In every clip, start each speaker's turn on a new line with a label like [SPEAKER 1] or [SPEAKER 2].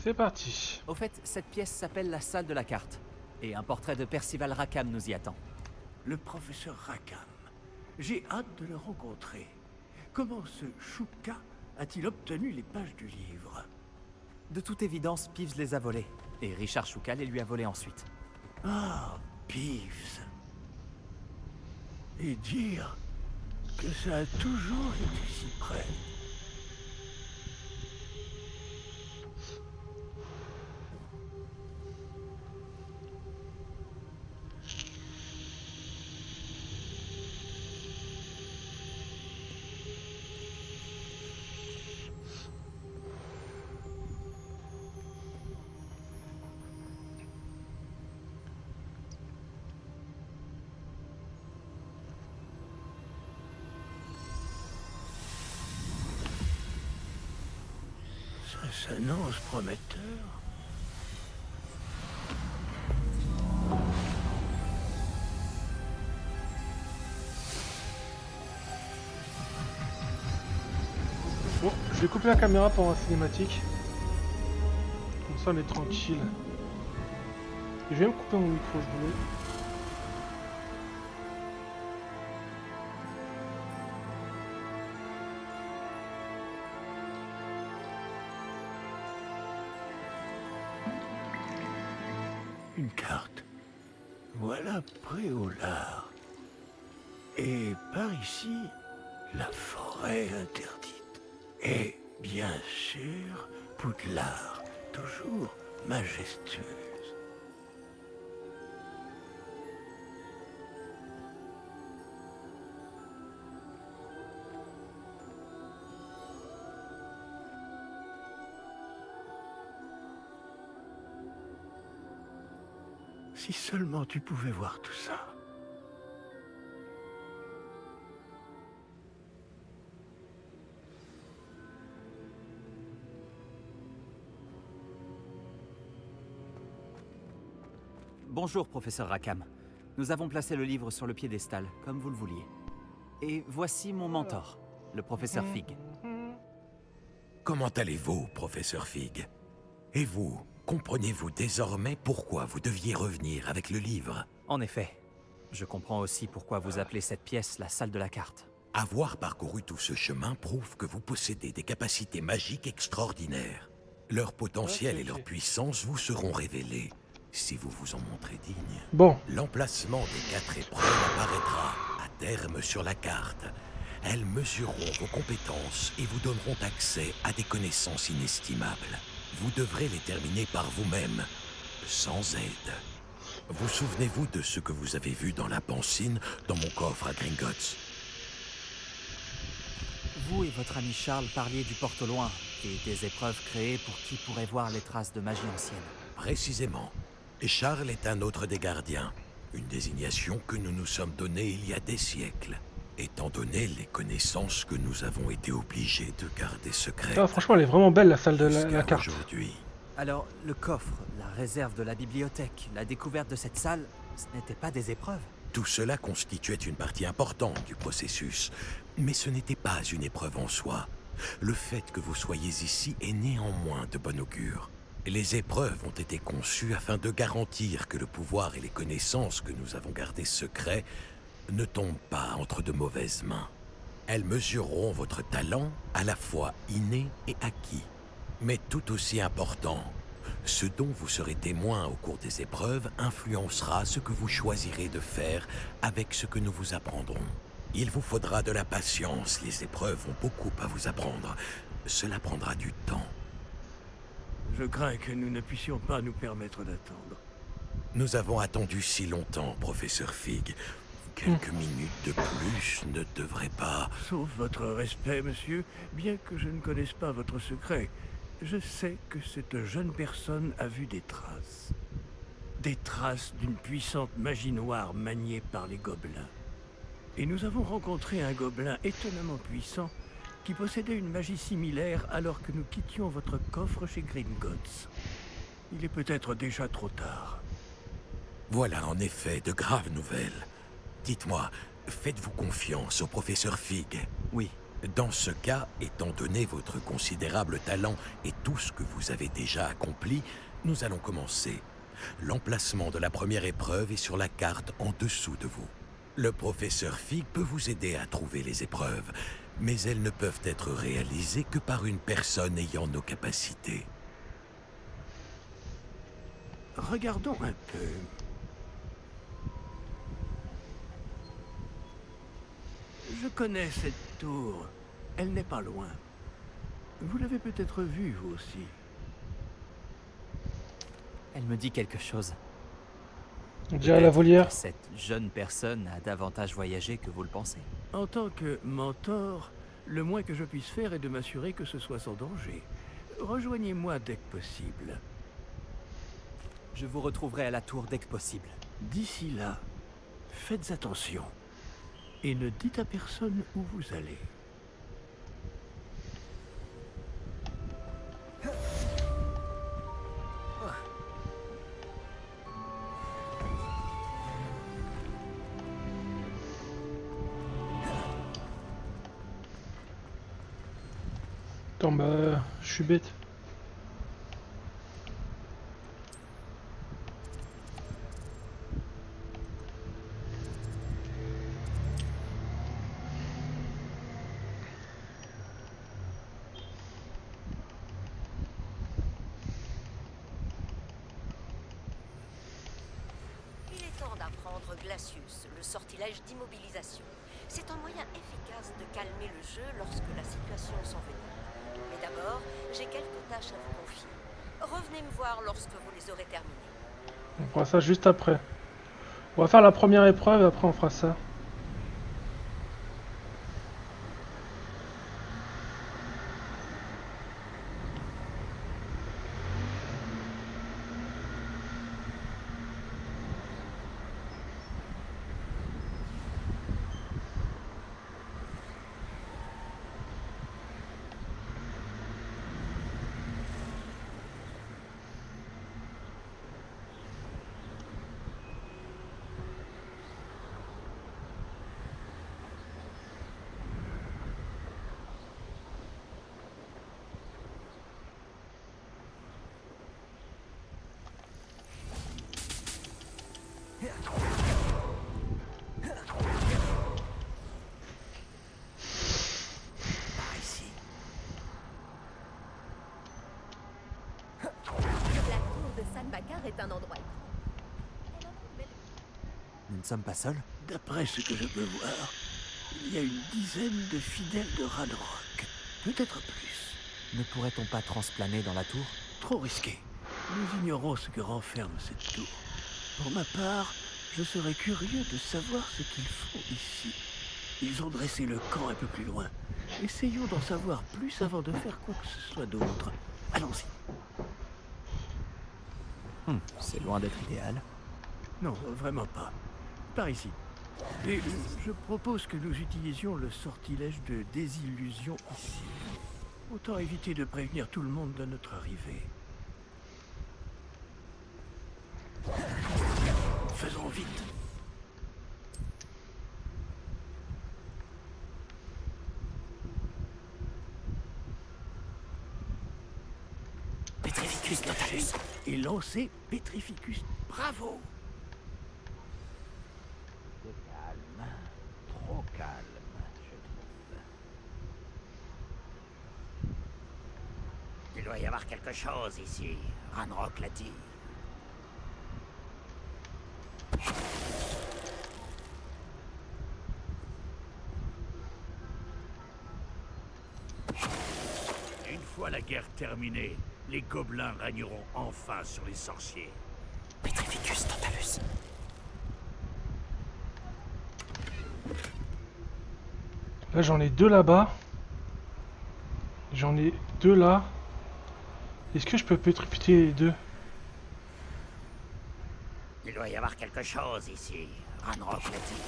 [SPEAKER 1] C'est parti.
[SPEAKER 2] Au fait, cette pièce s'appelle la salle de la carte. Et un portrait de Percival Rackham nous y attend.
[SPEAKER 3] Le professeur Rackham. J'ai hâte de le rencontrer. Comment ce Chouka a-t-il obtenu les pages du livre?
[SPEAKER 2] De toute évidence, Peeves les a volées. Et Richard Chouka les lui a volées ensuite.
[SPEAKER 3] Ah, Peeves. Et dire que ça a toujours été si près. Ça s'annonce prometteur.
[SPEAKER 1] Bon, je vais couper la caméra pour la cinématique. Comme ça, on est tranquille. Et je vais me couper mon micro, je voulais.
[SPEAKER 3] Une carte. Voilà Préolard. Et par ici, la forêt interdite. Et bien sûr, Poudlard, toujours majestueuse. Si seulement tu pouvais voir tout ça.
[SPEAKER 2] Bonjour, professeur Rackham. Nous avons placé le livre sur le piédestal, comme vous le vouliez. Et voici mon mentor, le professeur Fig.
[SPEAKER 4] Comment allez-vous, professeur Fig? Et vous, comprenez-vous désormais pourquoi vous deviez revenir avec le livre?
[SPEAKER 2] En effet, je comprends aussi pourquoi vous appelez cette pièce la salle de la carte.
[SPEAKER 4] Avoir parcouru tout ce chemin prouve que vous possédez des capacités magiques extraordinaires. Leur potentiel et leur puissance vous seront révélés, si vous vous en montrez digne.
[SPEAKER 1] Bon,
[SPEAKER 4] L'emplacement des 4 épreuves apparaîtra à terme sur la carte. Elles mesureront vos compétences et vous donneront accès à des connaissances inestimables. Vous devrez les terminer par vous-même, sans aide. Vous souvenez-vous de ce que vous avez vu dans la pancine, dans mon coffre à Gringotts?
[SPEAKER 2] Vous et votre ami Charles parliez du porte au loin et des épreuves créées pour qui pourrait voir les traces de magie ancienne.
[SPEAKER 4] Précisément. Et Charles est un autre des gardiens, une désignation que nous nous sommes donnée il y a des siècles, étant donné les connaissances que nous avons été obligés de garder secrètes.
[SPEAKER 1] ah, franchement, elle est vraiment belle la salle de la
[SPEAKER 4] jusqu'à
[SPEAKER 1] carte.
[SPEAKER 4] aujourd'hui.
[SPEAKER 2] Alors, le coffre, la réserve de la bibliothèque, la découverte de cette salle, ce n'étaient pas des épreuves?
[SPEAKER 4] Tout cela constituait une partie importante du processus, mais ce n'était pas une épreuve en soi. Le fait que vous soyez ici est néanmoins de bon augure. Les épreuves ont été conçues afin de garantir que le pouvoir et les connaissances que nous avons gardées secrets ne tombent pas entre de mauvaises mains. Elles mesureront votre talent, à la fois inné et acquis. Mais tout aussi important, ce dont vous serez témoin au cours des épreuves influencera ce que vous choisirez de faire avec ce que nous vous apprendrons. Il vous faudra de la patience, les épreuves ont beaucoup à vous apprendre. Cela prendra du temps.
[SPEAKER 3] Je crains que nous ne puissions pas nous permettre d'attendre.
[SPEAKER 4] Nous avons attendu si longtemps, professeur Fig. Quelques minutes de plus ne devraient pas...
[SPEAKER 3] Sauf votre respect, monsieur, bien que je ne connaisse pas votre secret, je sais que cette jeune personne a vu des traces. Des traces d'une puissante magie noire maniée par les gobelins. Et nous avons rencontré un gobelin étonnamment puissant qui possédait une magie similaire alors que nous quittions votre coffre chez Gringotts. Il est peut-être déjà trop tard.
[SPEAKER 4] Voilà en effet de graves nouvelles. Dites-moi, faites-vous confiance au professeur Fig?
[SPEAKER 2] Oui,
[SPEAKER 4] Dans ce cas, étant donné votre considérable talent et tout ce que vous avez déjà accompli, nous allons commencer. L'emplacement de la première épreuve est sur la carte en dessous de vous. Le professeur Fig peut vous aider à trouver les épreuves, mais elles ne peuvent être réalisées que par une personne ayant nos capacités.
[SPEAKER 3] Regardons un peu. Je connais cette tour. Elle n'est pas loin. Vous l'avez peut-être vue, vous aussi.
[SPEAKER 2] Elle me dit quelque chose.
[SPEAKER 1] On dirait la volière.
[SPEAKER 2] Que cette jeune personne a davantage voyagé que vous le pensez.
[SPEAKER 3] En tant que mentor, le moins que je puisse faire est de m'assurer que ce soit sans danger. Rejoignez-moi dès que possible.
[SPEAKER 2] Je vous retrouverai à la tour dès que possible.
[SPEAKER 3] D'ici là, faites attention. Et ne dites à personne où vous allez.
[SPEAKER 1] Attends, bah, je suis bête.
[SPEAKER 5] Il est temps d'apprendre Glacius, le sortilège d'immobilisation. C'est un moyen efficace de calmer le jeu lorsque la situation s'envenime. Mais d'abord, j'ai quelques tâches à vous confier. Revenez me voir lorsque vous les aurez terminées.
[SPEAKER 1] On fera ça juste après. On va faire la première épreuve, après on fera ça.
[SPEAKER 3] Par ici.
[SPEAKER 6] La tour de San Bakar est un endroit.
[SPEAKER 2] Nous ne sommes pas seuls?
[SPEAKER 3] D'après ce que je peux voir, il y a une dizaine de fidèles de Ranrock. Peut-être plus.
[SPEAKER 2] Ne pourrait-on pas transplaner dans la tour?
[SPEAKER 3] Trop risqué. Nous ignorons ce que renferme cette tour. Pour ma part, je serais curieux de savoir ce qu'ils font ici. Ils ont dressé le camp un peu plus loin. Essayons d'en savoir plus avant de faire quoi que ce soit d'autre. Allons-y.
[SPEAKER 2] C'est loin d'être idéal.
[SPEAKER 3] Non, vraiment pas. Par ici. Et je propose que nous utilisions le sortilège de désillusion ici. Autant éviter de prévenir tout le monde de notre arrivée. Faisons vite.
[SPEAKER 2] Petrificus totalus.
[SPEAKER 3] Et lancer Petrificus. Bravo!
[SPEAKER 7] C'est calme, trop calme, je trouve. Il doit y avoir quelque chose ici, Ranrock l'a dit.
[SPEAKER 8] Une fois la guerre terminée, les gobelins régneront enfin sur les sorciers.
[SPEAKER 2] Petrificus totalus.
[SPEAKER 1] Là j'en ai deux là-bas. J'en ai deux là. Est-ce que je peux pétrifier les deux?
[SPEAKER 7] Il doit y avoir quelque chose ici, Ranrock l'a dit.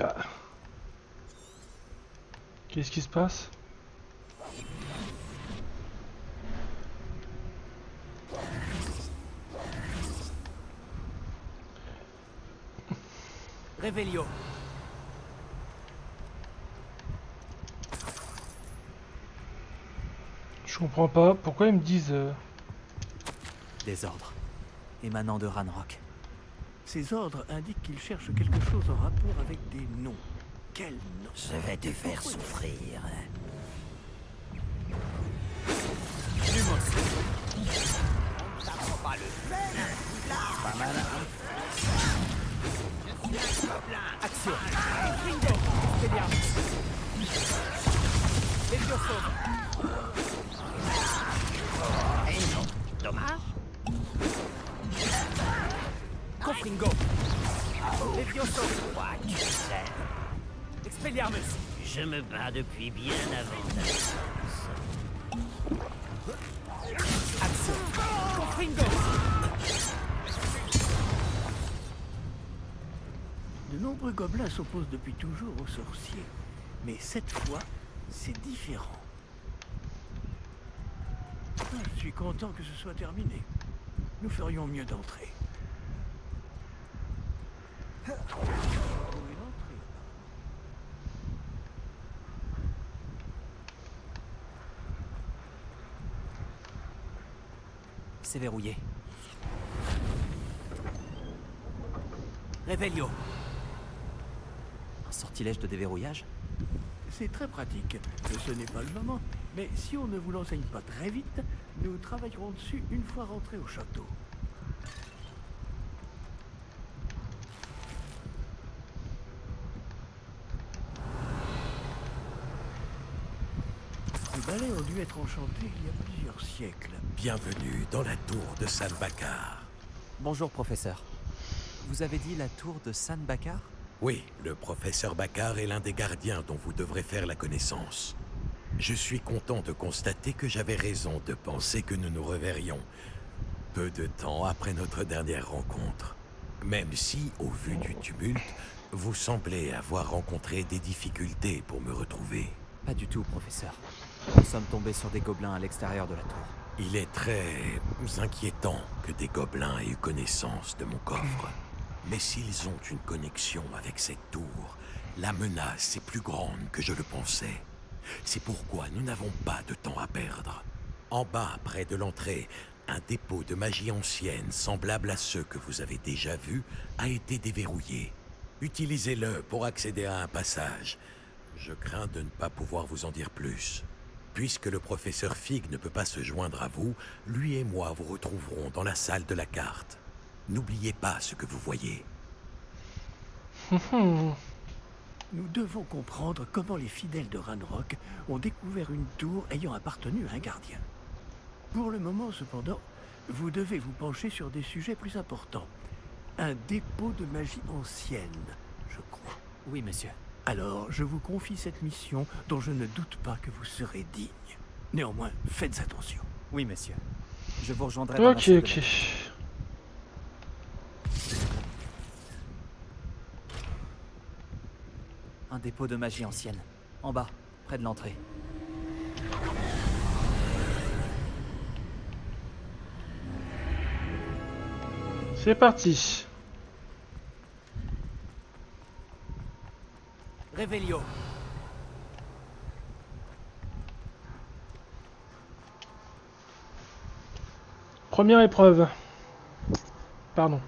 [SPEAKER 1] Ah. Qu'est-ce qui se passe?
[SPEAKER 2] Réveillon.
[SPEAKER 1] Je comprends pas. Pourquoi ils me disent...
[SPEAKER 2] Des ordres émanant de Ranrock.
[SPEAKER 3] Ces ordres indiquent qu'ils cherchent quelque chose en rapport avec des noms. Quels noms?
[SPEAKER 7] Je vais te faire souffrir. Pas mal, hein?
[SPEAKER 2] Action.
[SPEAKER 7] Eh non, dommage.
[SPEAKER 2] Confringo. Levioso.
[SPEAKER 7] Quoi tu sais?
[SPEAKER 2] Expelliarmus.
[SPEAKER 7] Je me bats depuis bien avant ta naissance.
[SPEAKER 2] Action. Confringo.
[SPEAKER 3] De nombreux gobelins s'opposent depuis toujours aux sorciers. Mais cette fois, c'est différent. Je suis content que ce soit terminé. Nous ferions mieux d'entrer. Où est l'entrée?
[SPEAKER 2] C'est verrouillé. Réveillon. Un sortilège de déverrouillage?
[SPEAKER 3] C'est très pratique. Ce n'est pas le moment. Mais si on ne vous l'enseigne pas très vite, nous travaillerons dessus une fois rentrés au château. Les balais ont dû être enchantés il y a plusieurs siècles.
[SPEAKER 4] Bienvenue dans la tour de San Bakar.
[SPEAKER 2] Bonjour, professeur. Vous avez dit la tour de San Bakar?
[SPEAKER 4] Oui, le professeur Bakar est l'un des gardiens dont vous devrez faire la connaissance. Je suis content de constater que j'avais raison de penser que nous nous reverrions peu de temps après notre dernière rencontre. Même si, au vu du tumulte, vous semblez avoir rencontré des difficultés pour me retrouver.
[SPEAKER 2] Pas du tout, professeur. Nous sommes tombés sur des gobelins à l'extérieur de la tour.
[SPEAKER 4] Il est très inquiétant que des gobelins aient eu connaissance de mon coffre. Mais s'ils ont une connexion avec cette tour, la menace est plus grande que je le pensais. C'est pourquoi nous n'avons pas de temps à perdre. En bas, près de l'entrée, un dépôt de magie ancienne, semblable à ceux que vous avez déjà vus, a été déverrouillé. Utilisez-le pour accéder à un passage. Je crains de ne pas pouvoir vous en dire plus. Puisque le professeur Fig ne peut pas se joindre à vous, lui et moi vous retrouverons dans la salle de la carte. N'oubliez pas ce que vous voyez.
[SPEAKER 3] Nous devons comprendre comment les fidèles de Ranrock ont découvert une tour ayant appartenu à un gardien. Pour le moment, cependant, vous devez vous pencher sur des sujets plus importants. Un dépôt de magie ancienne, je crois.
[SPEAKER 2] Oui, monsieur.
[SPEAKER 3] Alors, je vous confie cette mission dont je ne doute pas que vous serez digne. Néanmoins, faites attention.
[SPEAKER 2] Oui, monsieur. Je vous rejoindrai dans la
[SPEAKER 1] Ok,
[SPEAKER 2] salle de
[SPEAKER 1] ok.
[SPEAKER 2] la- Un dépôt de magie ancienne. En bas, près de l'entrée.
[SPEAKER 1] C'est parti.
[SPEAKER 2] Réveillon.
[SPEAKER 1] Première épreuve. Pardon.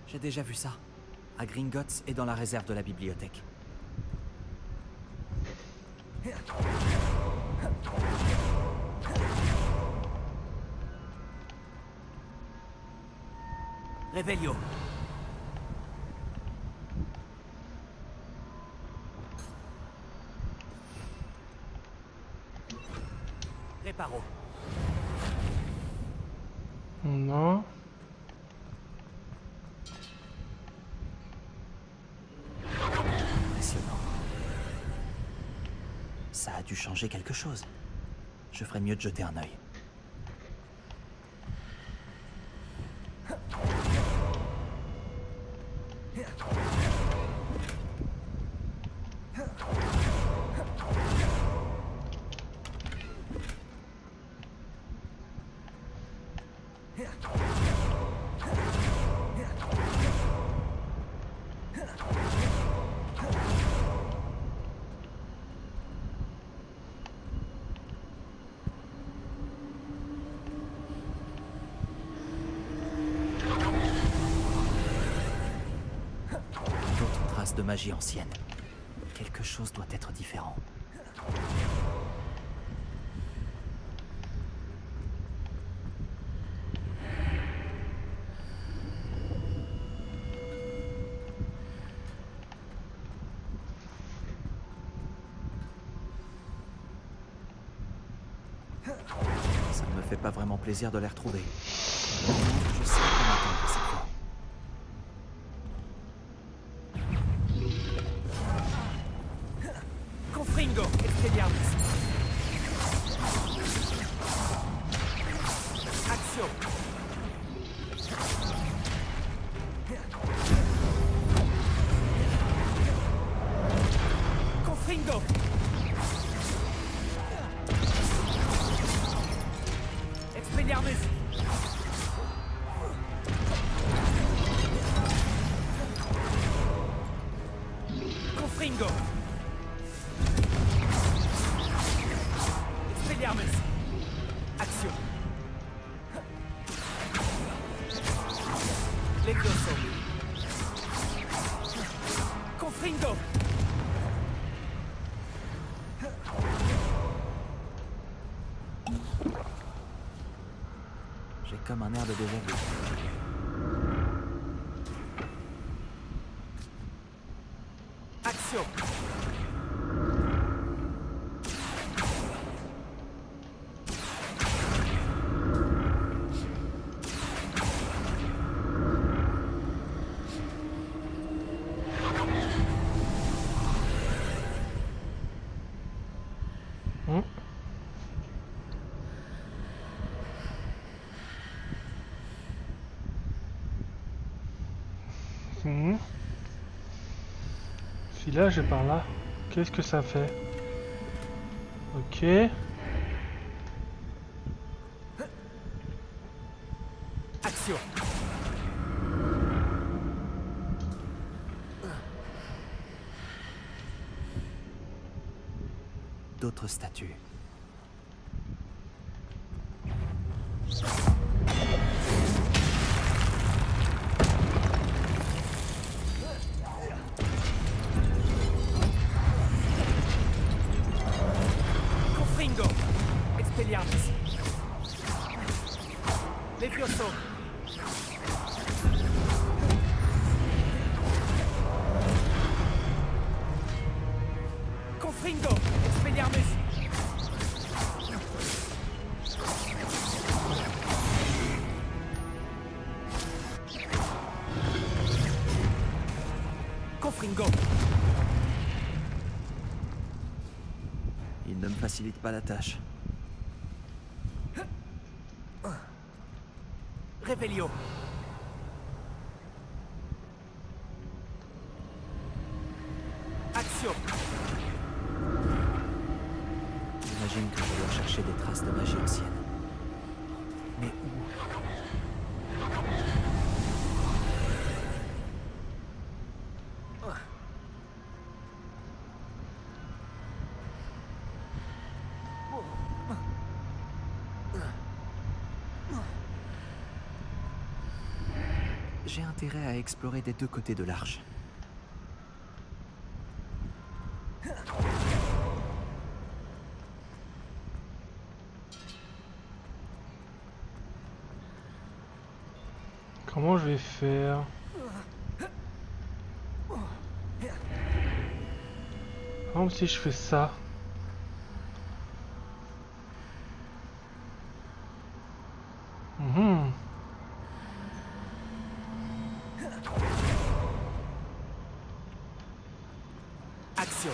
[SPEAKER 2] J'ai déjà vu ça. À Gringotts et dans la réserve de la bibliothèque. Réveillon. Réparo.
[SPEAKER 1] Non.
[SPEAKER 2] Impressionnant. Ça a dû changer quelque chose. Je ferais mieux de jeter un œil. traces de magie ancienne. Quelque chose doit être différent. Ça ne me fait pas vraiment plaisir de les retrouver. Je sais comment m'attendre cette fois.
[SPEAKER 9] Confringo, Expelliarmus. Action. Confringo. Expelliarmus. Confringo. Expelliarmus. Action. Levioso. Confringo.
[SPEAKER 2] J'ai comme un air de déjà-vu.
[SPEAKER 9] Action.
[SPEAKER 1] Hmm. Mhm. Si là j'ai par là, qu'est-ce que ça fait? Ok.
[SPEAKER 9] Action.
[SPEAKER 2] D'autres statues.
[SPEAKER 9] Confringo. Expelliarmus. Levioso. Confringo. Expelliarmus. Confringo.
[SPEAKER 2] Il ne me facilite pas la tâche.
[SPEAKER 9] Revelio. Action.
[SPEAKER 2] J'imagine que je dois chercher des traces de magie ancienne. Mais où? J'ai intérêt à explorer des deux côtés de l'arche.
[SPEAKER 1] Comment je vais faire? Par exemple, si je fais ça. Mhm.
[SPEAKER 9] Action.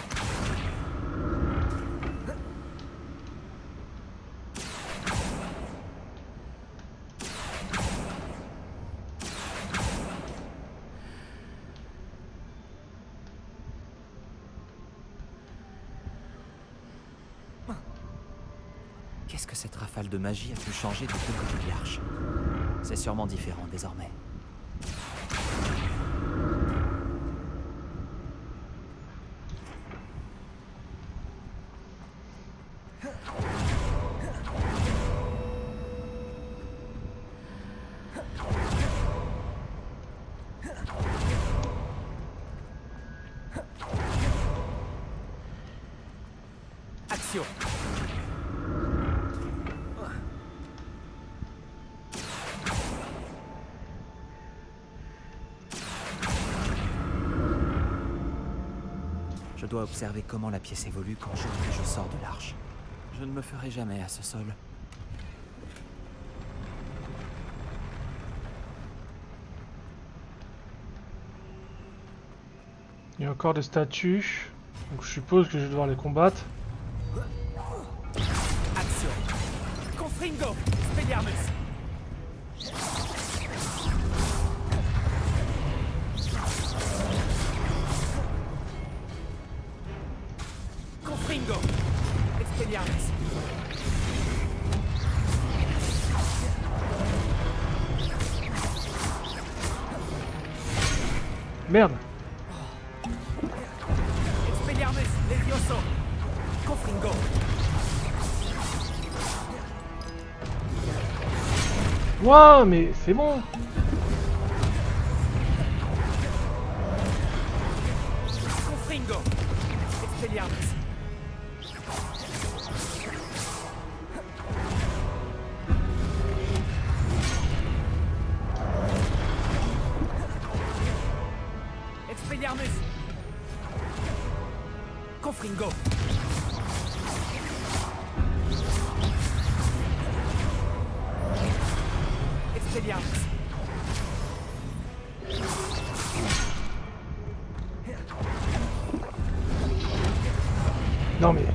[SPEAKER 2] Qu'est-ce que cette rafale de magie a pu changer des deux côtés de l'arche? C'est sûrement différent désormais.
[SPEAKER 9] Action.
[SPEAKER 2] Je dois observer comment la pièce évolue quand je sors de l'arche. Je ne me ferai jamais à ce sol.
[SPEAKER 1] Il y a encore des statues. Donc je suppose que je vais devoir les combattre.
[SPEAKER 9] Action. Confringo. Expelliarmus. Confringo. Expelliarmus.
[SPEAKER 1] Merde.
[SPEAKER 9] Expelliarmus. Levioso. Confringo.
[SPEAKER 1] Ouah, mais c'est bon.
[SPEAKER 9] Confringo. Expelliarmus. Expelliarmus. Confringo. Expelliarmus.
[SPEAKER 1] Non mais...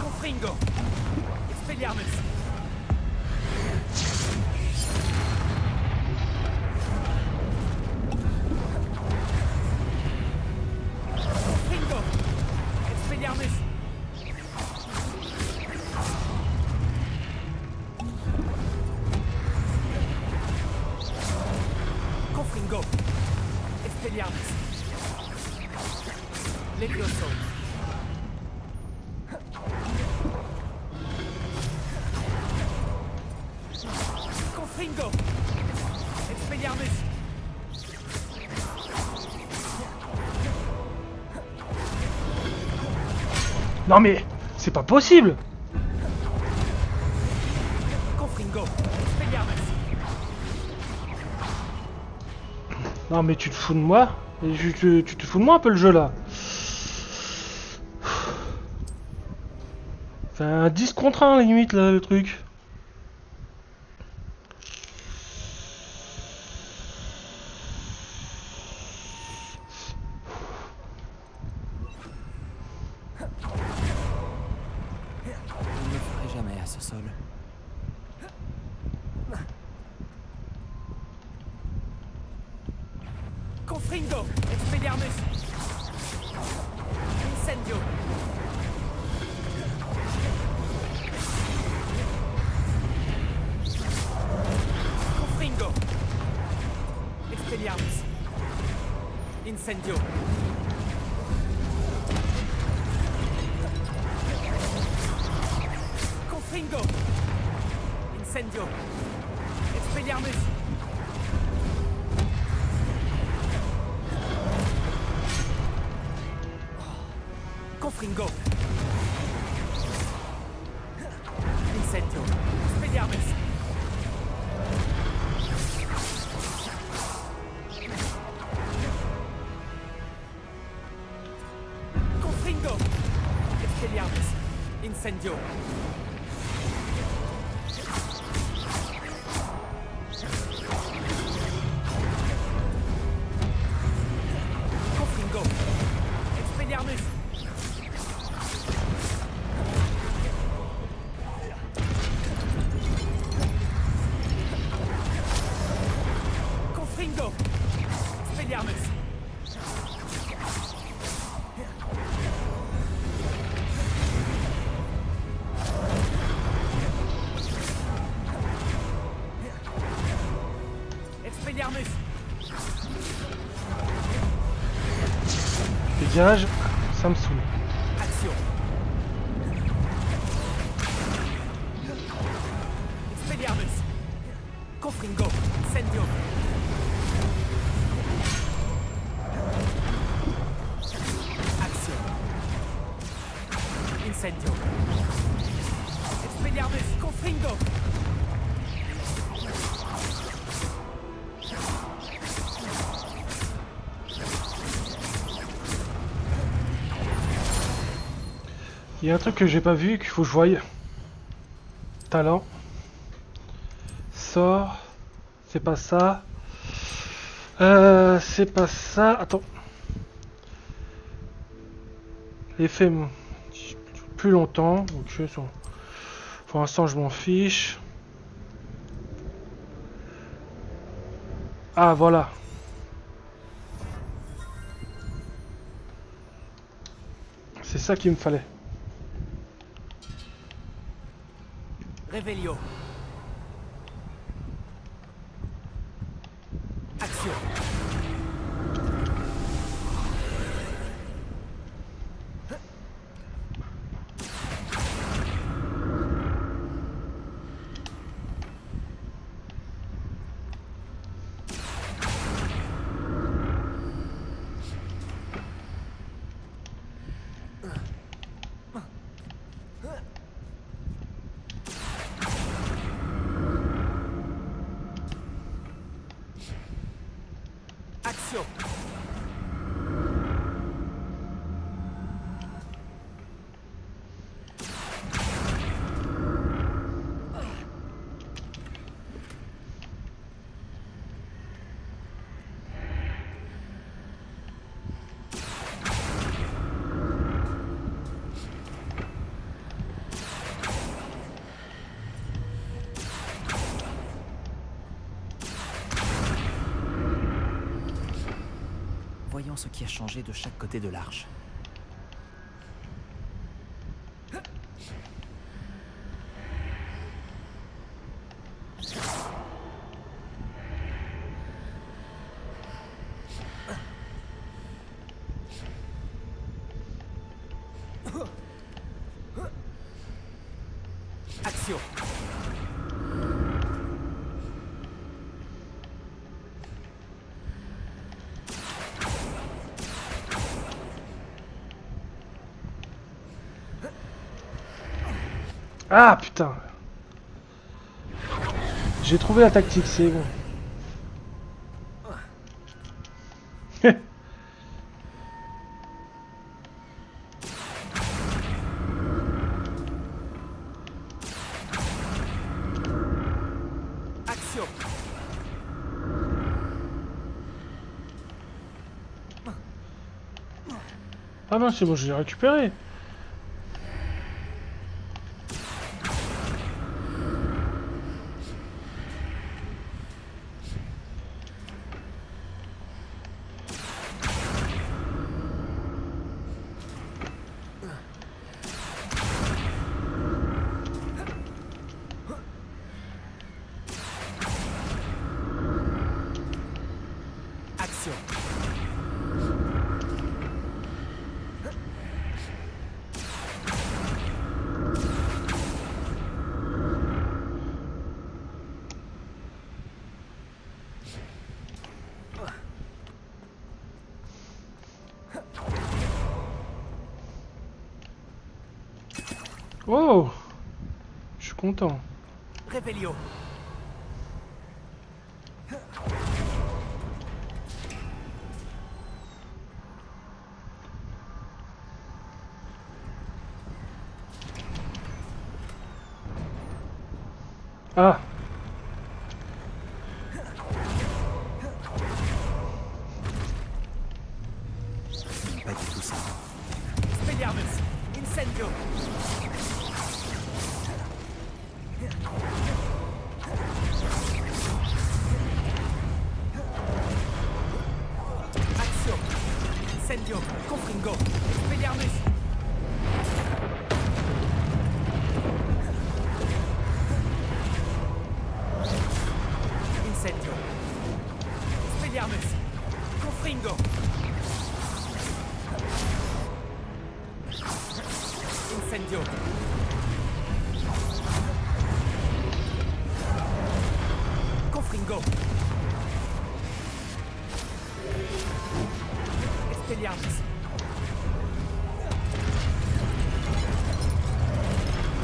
[SPEAKER 9] Confringo. Expelliarmus. Confringo. Expelliarmus. Confringo. Expelliarmus. Levioso. Confringo. Expelliarmus.
[SPEAKER 1] Non mais... C'est pas possible.
[SPEAKER 9] Confringo. Expelliarmus.
[SPEAKER 1] Non mais tu te fous de moi. Et tu te fous de moi un peu le jeu là. C'est un 10 contre 1 limite là le truc.
[SPEAKER 2] Je ne me ferai jamais à ce sol.
[SPEAKER 9] Confringo. Expelliarmus. Incendio. Confringo. Expelliarmus. Incendio. Confringo. Incendio. Expelliarmus. Confringo. Incendio. Expelliarmus. Confringo. Expelliarmus. Incendio. Confringo. Expelliarmus. Confringo. Expelliarmus. Expelliarmus.
[SPEAKER 1] Les virages, ça me saoule.
[SPEAKER 9] Action. Expelliarmus. Confringo. Incendio. Action.
[SPEAKER 1] Il y a un truc que j'ai pas vu qu'il faut que je voie. Talent. Sort. C'est pas ça. C'est pas ça. Attends. L'effet plus longtemps. Donc, pour l'instant, je m'en fiche. Ah, voilà. C'est ça qu'il me fallait.
[SPEAKER 9] Revelio. Action. Action.
[SPEAKER 2] Voyons ce qui a changé de chaque côté de l'arche.
[SPEAKER 9] Action.
[SPEAKER 1] Ah putain. J'ai trouvé la tactique, c'est bon.
[SPEAKER 9] Action.
[SPEAKER 1] Ah non, c'est bon, je l'ai récupéré.
[SPEAKER 9] Action.
[SPEAKER 1] Oh, je suis content.
[SPEAKER 9] Revelio.
[SPEAKER 1] Ah.
[SPEAKER 2] Pas du tout ça.
[SPEAKER 9] Expelliarmus. Incendio. Action. Incendio. Confringo. Expelliarmus. Incendio. Expelliarmus. Confringo. Incendio. Confringo. Expelliarmus.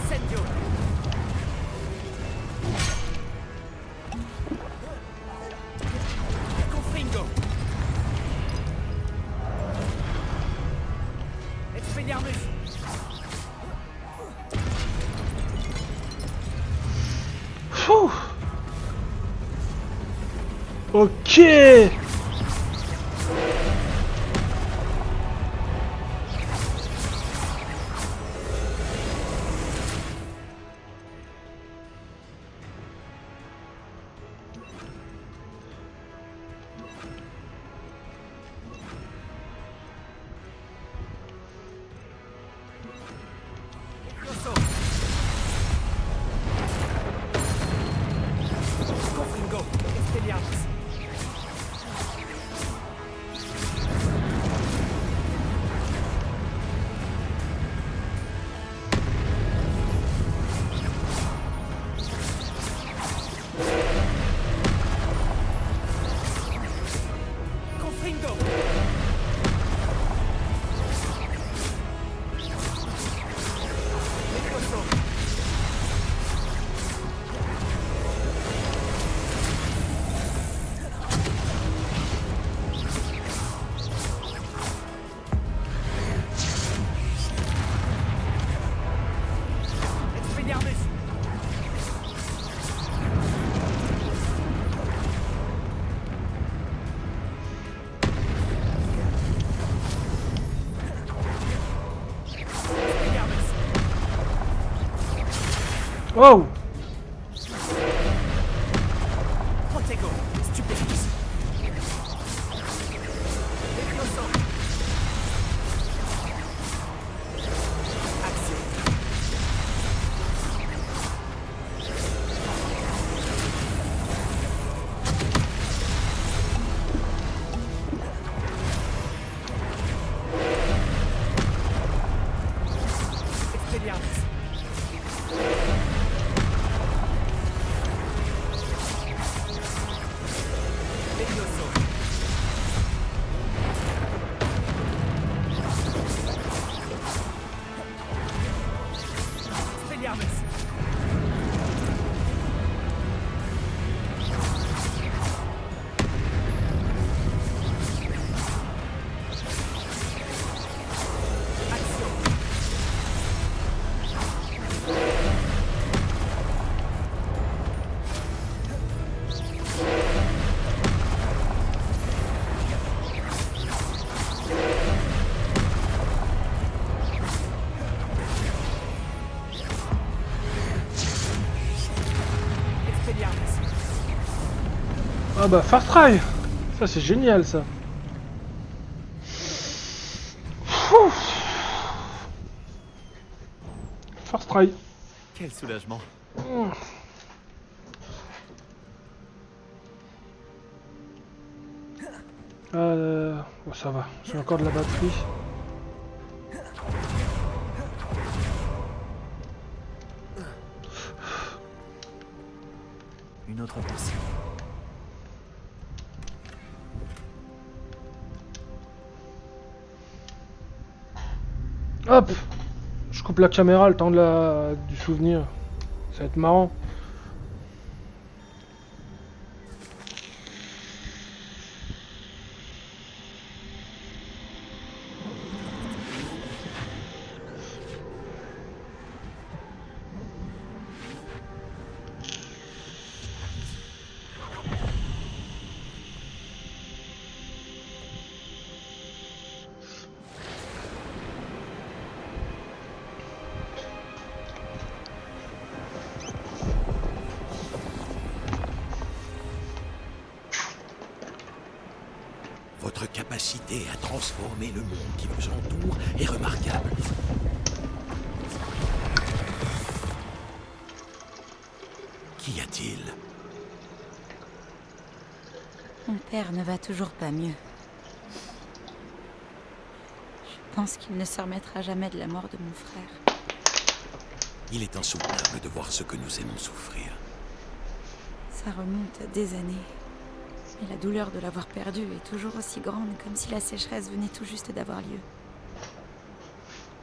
[SPEAKER 9] Incendio. Confringo. Expelliarmus.
[SPEAKER 1] Ok.
[SPEAKER 9] Confringo. Expelliarmus. Confringo. Levioso. Expelliarmus. Expelliarmus.
[SPEAKER 1] Wow.
[SPEAKER 9] Protego. Stupefix. Levioso. Action. Expelliarmus. Levioso. Expelliarmus. Action. Expelliarmus.
[SPEAKER 1] Ah bah first try. Ça c'est génial ça. First try.
[SPEAKER 2] Quel soulagement.
[SPEAKER 1] Bon, ça va, j'ai encore de la batterie.
[SPEAKER 2] Une autre pensée.
[SPEAKER 1] Hop. Je coupe la caméra le temps du souvenir. Ça va être marrant.
[SPEAKER 4] Votre capacité à transformer le monde qui vous entoure est remarquable. Qu'y a-t-il?
[SPEAKER 10] Mon père ne va toujours pas mieux. Je pense qu'il ne se remettra jamais de la mort de mon frère.
[SPEAKER 4] Il est insoutenable de voir ce que nous aimons souffrir.
[SPEAKER 10] Ça remonte à des années. Mais la douleur de l'avoir perdu est toujours aussi grande, comme si la sécheresse venait tout juste d'avoir lieu.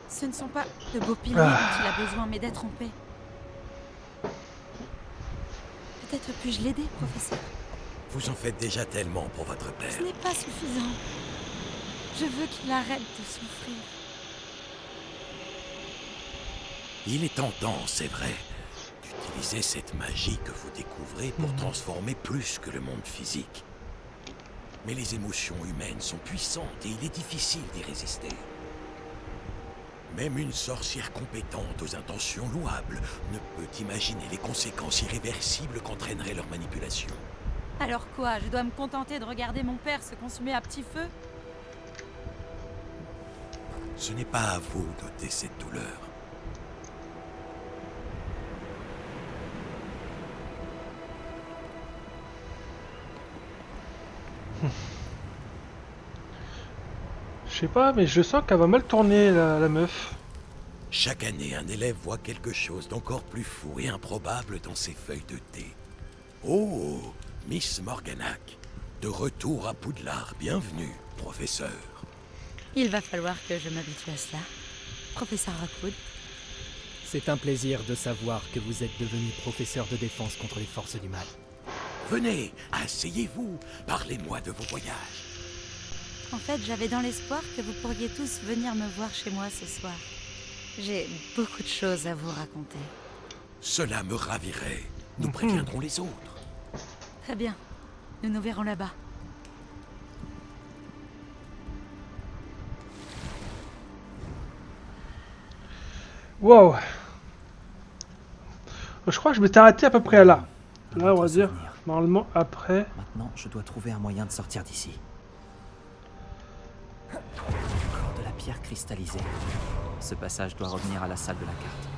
[SPEAKER 10] Ce ne sont pas de beaux piliers dont il a besoin, mais d'être en paix. Peut-être puis-je l'aider, professeur?
[SPEAKER 4] Vous en faites déjà tellement pour votre père.
[SPEAKER 10] Ce n'est pas suffisant. Je veux qu'il arrête de souffrir.
[SPEAKER 4] Il est tentant, c'est vrai, d'utiliser cette magie que vous découvrez pour transformer plus que le monde physique. Mais les émotions humaines sont puissantes et il est difficile d'y résister. Même une sorcière compétente aux intentions louables ne peut imaginer les conséquences irréversibles qu'entraînerait leur manipulation.
[SPEAKER 10] Alors quoi, je dois me contenter de regarder mon père se consumer à petit feu?
[SPEAKER 4] Ce n'est pas à vous d'ôter cette douleur.
[SPEAKER 1] Je sais pas, mais je sens qu'elle va mal tourner, la meuf.
[SPEAKER 4] Chaque année, un élève voit quelque chose d'encore plus fou et improbable dans ses feuilles de thé. Oh, Miss Morganac, de retour à Poudlard, bienvenue, professeur.
[SPEAKER 10] Il va falloir que je m'habitue à cela. Professeur Rockwood.
[SPEAKER 11] C'est un plaisir de savoir que vous êtes devenu professeur de défense contre les forces du mal.
[SPEAKER 4] Venez, asseyez-vous, parlez-moi de vos voyages.
[SPEAKER 10] En fait, j'avais dans l'espoir que vous pourriez tous venir me voir chez moi ce soir. J'ai beaucoup de choses à vous raconter.
[SPEAKER 4] Cela me ravirait. Nous préviendrons les autres.
[SPEAKER 10] Très bien. Nous nous verrons là-bas.
[SPEAKER 1] Wow. Je crois que je m'étais arrêté à peu près là. Là, on va dire, normalement, après...
[SPEAKER 2] Maintenant, je dois trouver un moyen de sortir d'ici. Encore de la pierre cristallisée. Ce passage doit revenir à la salle de la carte.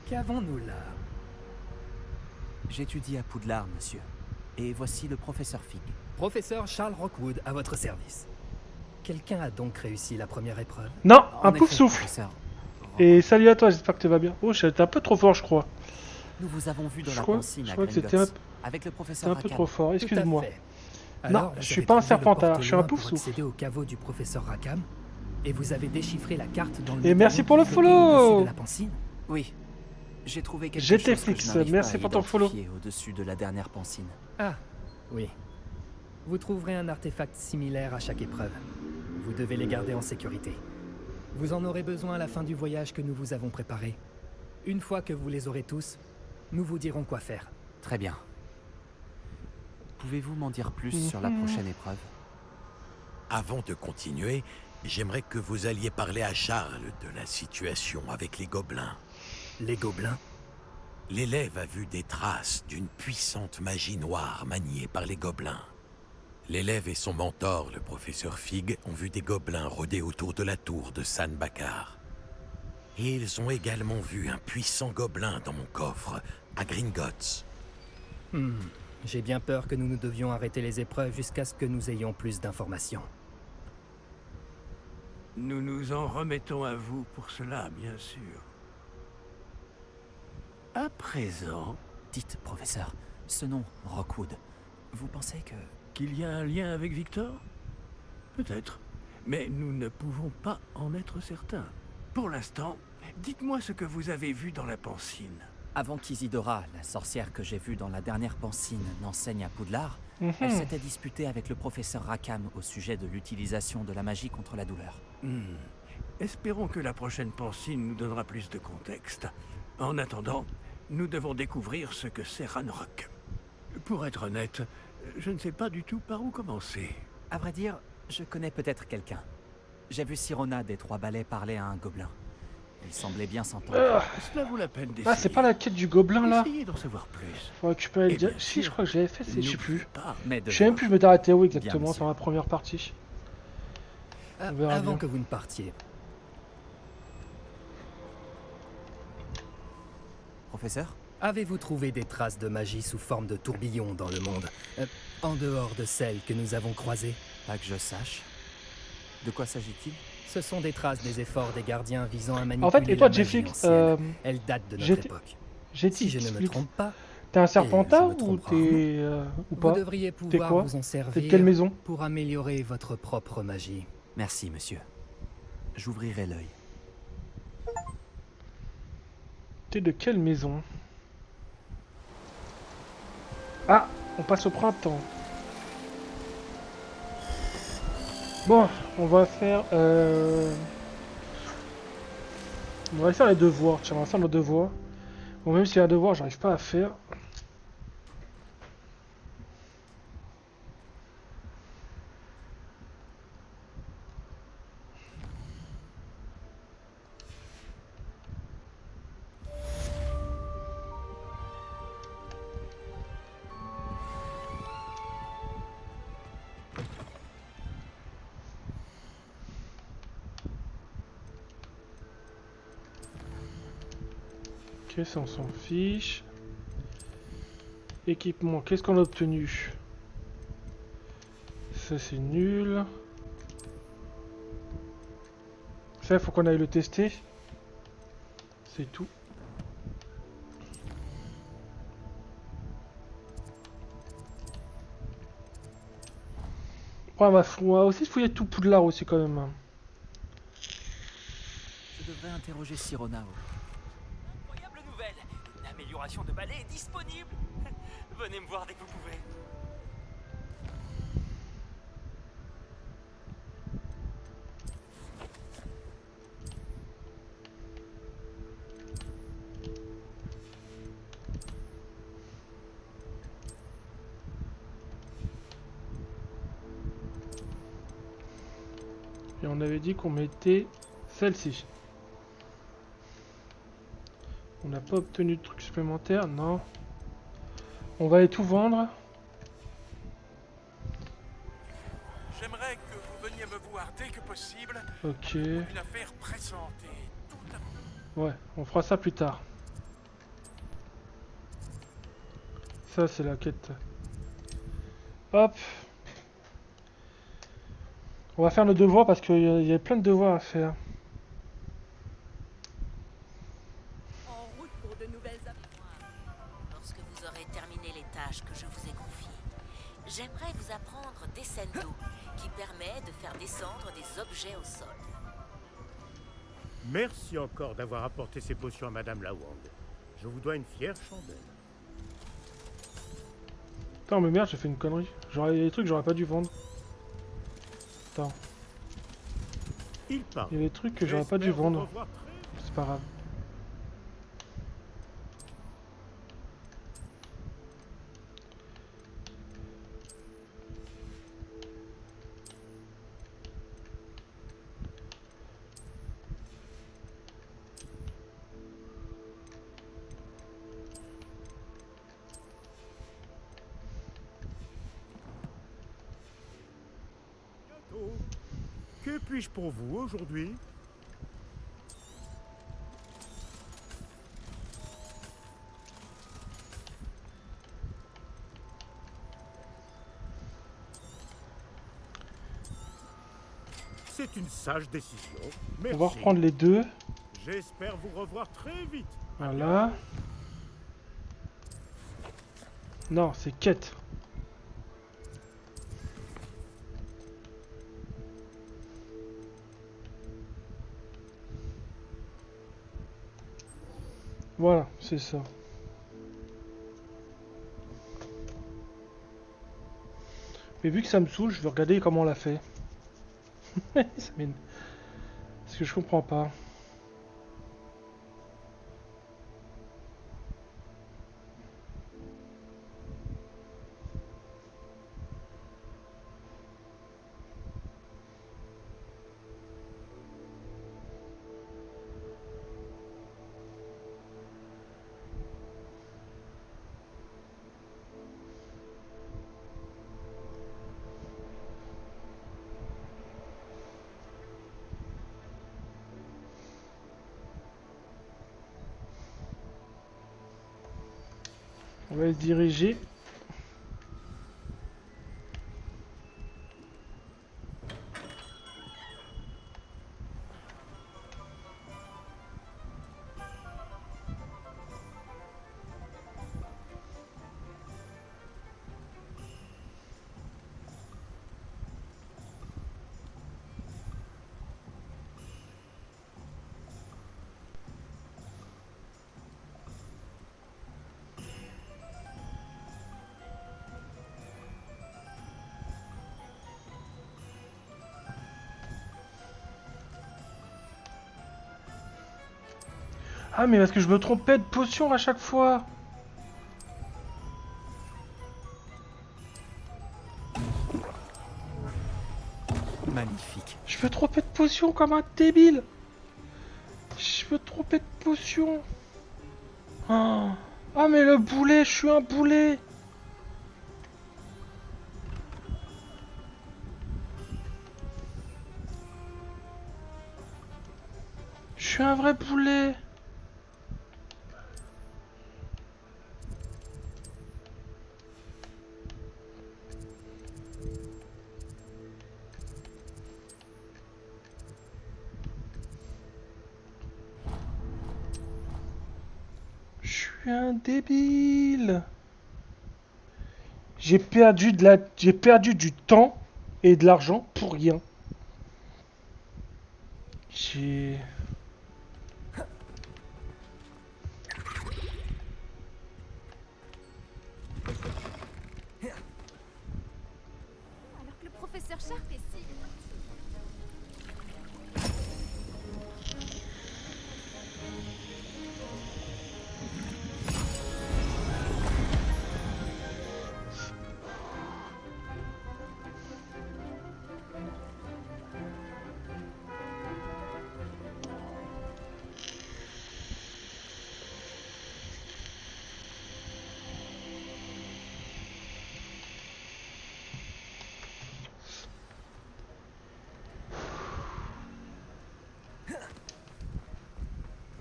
[SPEAKER 11] Qu'avons-nous là?
[SPEAKER 2] J'étudie à Poudlard, monsieur. Et voici le professeur Fig.
[SPEAKER 11] Professeur Charles Rockwood, à votre service. Quelqu'un a donc réussi la première épreuve?
[SPEAKER 1] Non, un
[SPEAKER 2] En
[SPEAKER 1] pouf
[SPEAKER 2] effet,
[SPEAKER 1] souffle.
[SPEAKER 2] professeur.
[SPEAKER 1] Et salut à toi, j'espère que tu vas bien. Oh, j'étais un peu trop fort, je crois.
[SPEAKER 2] Nous vous avons vu dans
[SPEAKER 1] Je
[SPEAKER 2] la
[SPEAKER 1] crois-
[SPEAKER 2] consigne
[SPEAKER 1] je
[SPEAKER 2] à
[SPEAKER 1] crois que c'était
[SPEAKER 2] Gringotts,
[SPEAKER 1] un-
[SPEAKER 2] avec le
[SPEAKER 1] C'est
[SPEAKER 2] professeur
[SPEAKER 1] un peu
[SPEAKER 2] Rackham.
[SPEAKER 1] trop fort, excuse-moi.
[SPEAKER 11] Tout à fait.
[SPEAKER 1] Non,
[SPEAKER 11] Alors,
[SPEAKER 1] je
[SPEAKER 11] vous
[SPEAKER 1] suis
[SPEAKER 11] avez
[SPEAKER 1] pas un
[SPEAKER 11] trouvé le
[SPEAKER 1] serpentard, je suis un
[SPEAKER 11] porte-loin
[SPEAKER 1] pouf
[SPEAKER 11] pour
[SPEAKER 1] souffle.
[SPEAKER 11] accéder au caveau du professeur Rackham, et vous avez déchiffré la carte dans le
[SPEAKER 1] Et merci
[SPEAKER 11] médaillon
[SPEAKER 1] pour le
[SPEAKER 11] qui flottait
[SPEAKER 1] follow.
[SPEAKER 11] au-dessus de la pancine.
[SPEAKER 2] Oui. J'ai trouvé quelque
[SPEAKER 1] J'étais
[SPEAKER 2] chose que
[SPEAKER 1] fixe,
[SPEAKER 2] je n'arrive
[SPEAKER 1] merci
[SPEAKER 2] pas à
[SPEAKER 1] pour ton follow.
[SPEAKER 2] identifier au-dessus de la dernière pancine.
[SPEAKER 11] Ah, oui. Vous trouverez un artefact similaire à chaque épreuve. Vous devez les garder en sécurité. Vous en aurez besoin à la fin du voyage que nous vous avons préparé. Une fois que vous les aurez tous, nous vous dirons quoi faire.
[SPEAKER 2] Très bien. Pouvez-vous m'en dire plus sur la prochaine épreuve?
[SPEAKER 4] Avant de continuer, j'aimerais que vous alliez parler à Charles de la situation avec les gobelins.
[SPEAKER 11] Les gobelins?
[SPEAKER 4] L'élève a vu des traces d'une puissante magie noire maniée par les gobelins. L'élève et son mentor, le professeur Fig, ont vu des gobelins rôder autour de la tour de San Bakar. Et ils ont également vu un puissant gobelin dans mon coffre, à Gringotts.
[SPEAKER 11] J'ai bien peur que nous ne devions arrêter les épreuves jusqu'à ce que nous ayons plus d'informations.
[SPEAKER 3] Nous nous en remettons à vous pour cela, bien sûr. À présent,
[SPEAKER 2] Dites, professeur, ce nom, Rockwood, vous pensez que...
[SPEAKER 3] qu'il y a un lien avec Victor? Peut-être. Mais nous ne pouvons pas en être certains. Pour l'instant, dites-moi ce que vous avez vu dans la pancine.
[SPEAKER 2] Avant qu'Isidora, la sorcière que j'ai vue dans la dernière pancine, n'enseigne à Poudlard, elle s'était disputée avec le professeur Rackham au sujet de l'utilisation de la magie contre la douleur.
[SPEAKER 3] Espérons que la prochaine pancine nous donnera plus de contexte. En attendant, nous devons découvrir ce que c'est Ranrock. Pour être honnête, je ne sais pas du tout par où commencer.
[SPEAKER 2] À vrai dire, je connais peut-être quelqu'un. J'ai vu Sirona des Trois Balais parler à un gobelin. Il semblait bien s'entendre.
[SPEAKER 3] Cela vaut la peine d'essayer.
[SPEAKER 1] Ah, c'est pas la quête du gobelin, là?
[SPEAKER 3] Essayez d'en savoir plus.
[SPEAKER 1] Faut récupérer le
[SPEAKER 3] Eh bien
[SPEAKER 1] dia... Si, je
[SPEAKER 3] sûr.
[SPEAKER 1] crois que j'avais fait, je sais
[SPEAKER 3] N'oubliez
[SPEAKER 1] plus.
[SPEAKER 3] pas.
[SPEAKER 2] Mais
[SPEAKER 1] Je sais même plus, je m'étais arrêté où exactement
[SPEAKER 2] monsieur.
[SPEAKER 1] dans la première partie. On verra
[SPEAKER 11] Avant
[SPEAKER 1] bien.
[SPEAKER 11] que vous ne partiez,
[SPEAKER 2] Professeur?
[SPEAKER 11] avez-vous trouvé des traces de magie sous forme de tourbillon dans le monde, en dehors de celles que nous avons croisées?
[SPEAKER 2] Pas que je sache. De quoi s'agit-il?
[SPEAKER 11] Ce sont des traces des efforts des gardiens visant à manipuler
[SPEAKER 1] En fait, et toi,
[SPEAKER 11] la magie
[SPEAKER 1] Jeffy,
[SPEAKER 11] ancienne. Elles datent de notre
[SPEAKER 1] j'étais-
[SPEAKER 11] époque.
[SPEAKER 1] J'ai
[SPEAKER 11] Si je ne me trompe pas,
[SPEAKER 1] T'es un
[SPEAKER 11] et je
[SPEAKER 1] serpentard
[SPEAKER 11] me
[SPEAKER 1] ou
[SPEAKER 11] trompe
[SPEAKER 1] t'es... ou
[SPEAKER 11] vous
[SPEAKER 1] pas?
[SPEAKER 11] devriez
[SPEAKER 1] quoi
[SPEAKER 11] pouvoir vous en
[SPEAKER 1] T'es
[SPEAKER 11] servir
[SPEAKER 1] de quelle maison?
[SPEAKER 11] pour améliorer votre propre magie.
[SPEAKER 2] Merci, monsieur. J'ouvrirai l'œil.
[SPEAKER 1] T'es de quelle maison? Ah, on passe au printemps. Bon, on va faire les devoirs. Tiens, on va faire nos devoirs. Bon, même si y a un devoir, j'arrive pas à faire. Ok, ça on s'en fiche. Équipement, qu'est-ce qu'on a obtenu? Ça c'est nul. Ça, il faut qu'on aille le tester. C'est tout. Ouais, on va aussi fouiller tout Poudlard aussi quand même.
[SPEAKER 2] Je devrais interroger Sirona.
[SPEAKER 9] Incroyable nouvelle! Une amélioration de balai est disponible! Venez me voir dès que vous pouvez.
[SPEAKER 1] Et on avait dit qu'on mettait celle-ci. On n'a pas obtenu de trucs supplémentaires, non. On va aller tout vendre.
[SPEAKER 12] J'aimerais que vous veniez me voir dès que possible.
[SPEAKER 1] Ok.
[SPEAKER 12] Une affaire pressante et tout à...
[SPEAKER 1] Ouais, on fera ça plus tard. Ça, c'est la quête. Hop. On va faire nos devoirs parce qu'il y a plein de devoirs à faire.
[SPEAKER 6] En route pour de nouvelles
[SPEAKER 5] Lorsque vous aurez terminé les tâches que je vous ai confiées, j'aimerais vous apprendre Descendo, qui permet de faire descendre des objets au sol.
[SPEAKER 13] Merci encore d'avoir apporté ces potions à Madame Lawang. Je vous dois une fière chandelle.
[SPEAKER 1] Attends, mais merde, j'ai fait une connerie. Il y a des trucs que j'aurais pas dû vendre. Attends. Il y a des trucs que j'aurais pas dû vendre. C'est pas grave.
[SPEAKER 13] Que puis-je pour vous aujourd'hui? C'est une sage décision. Merci.
[SPEAKER 1] On va reprendre les deux.
[SPEAKER 13] J'espère vous revoir très vite.
[SPEAKER 1] Voilà. Non, c'est quête. Voilà, c'est ça. Mais vu que ça me saoule, je vais regarder comment on l'a fait. Ça m'énerve. Parce que je comprends pas. On va se diriger. Ah mais parce que je me trompais de potion à chaque fois.
[SPEAKER 2] Magnifique.
[SPEAKER 1] Je me trompais de potion comme un débile. Je me trompais de potion. Ah, ah mais le boulet, je suis un boulet. Je suis un vrai boulet. Je suis un débile. J'ai perdu du temps et de l'argent pour rien. J'ai...
[SPEAKER 6] Alors que le professeur Sharp est si...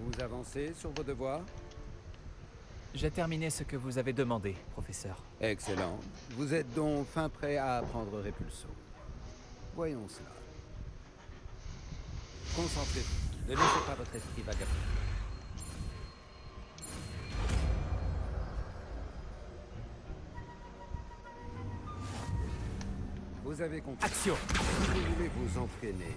[SPEAKER 14] Vous avancez sur vos devoirs?
[SPEAKER 2] J'ai terminé ce que vous avez demandé, professeur.
[SPEAKER 14] Excellent. Vous êtes donc fin prêt à apprendre Repulso. Voyons cela. Concentrez-vous. Ne laissez pas votre esprit vagabonder. Vous avez compris.
[SPEAKER 2] Action!
[SPEAKER 14] Vous voulez vous entraîner.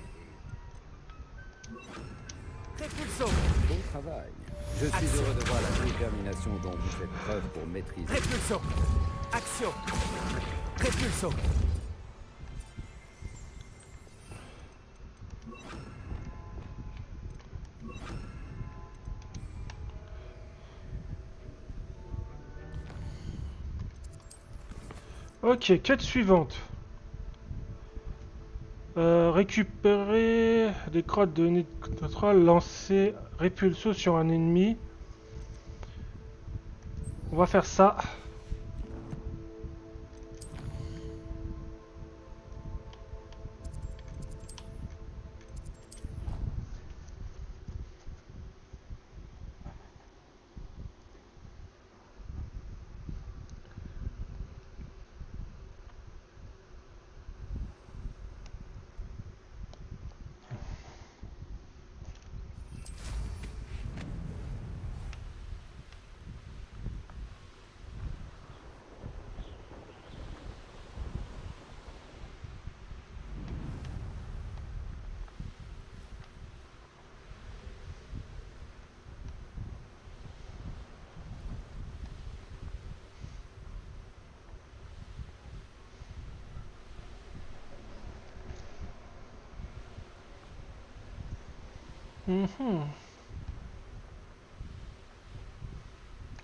[SPEAKER 2] Repulso!
[SPEAKER 14] Bon travail. Je suis heureux de voir la détermination dont vous faites preuve pour maîtriser.
[SPEAKER 2] Repulso! Action! Repulso!
[SPEAKER 1] Ok, quête suivante. Récupérer des crottes de neutrales, lancer Repulso sur un ennemi. On va faire ça.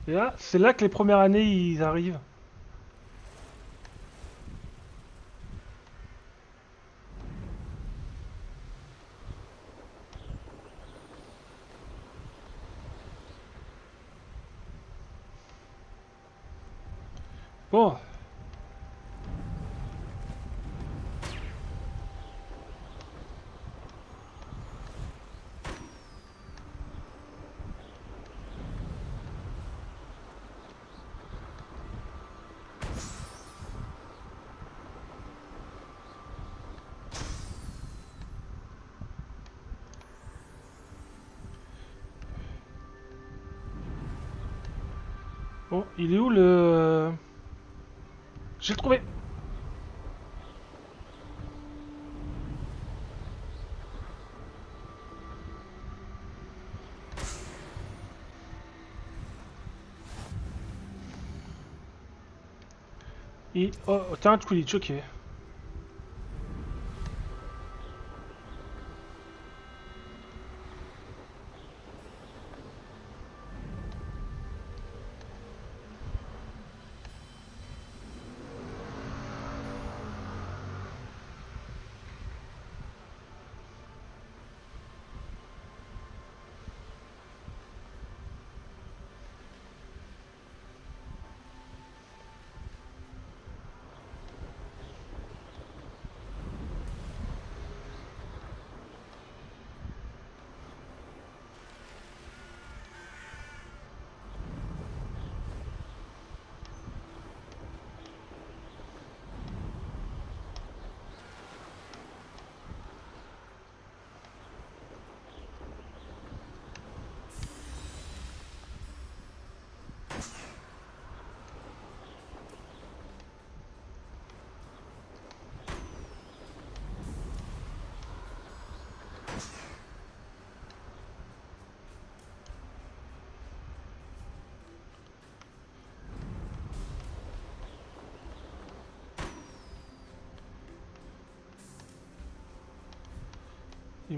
[SPEAKER 1] Et là, c'est là que les premières années ils arrivent. Bon. Bon, il est où le... J'ai trouvé. Et... Oh, t'as un Quidditch, ok.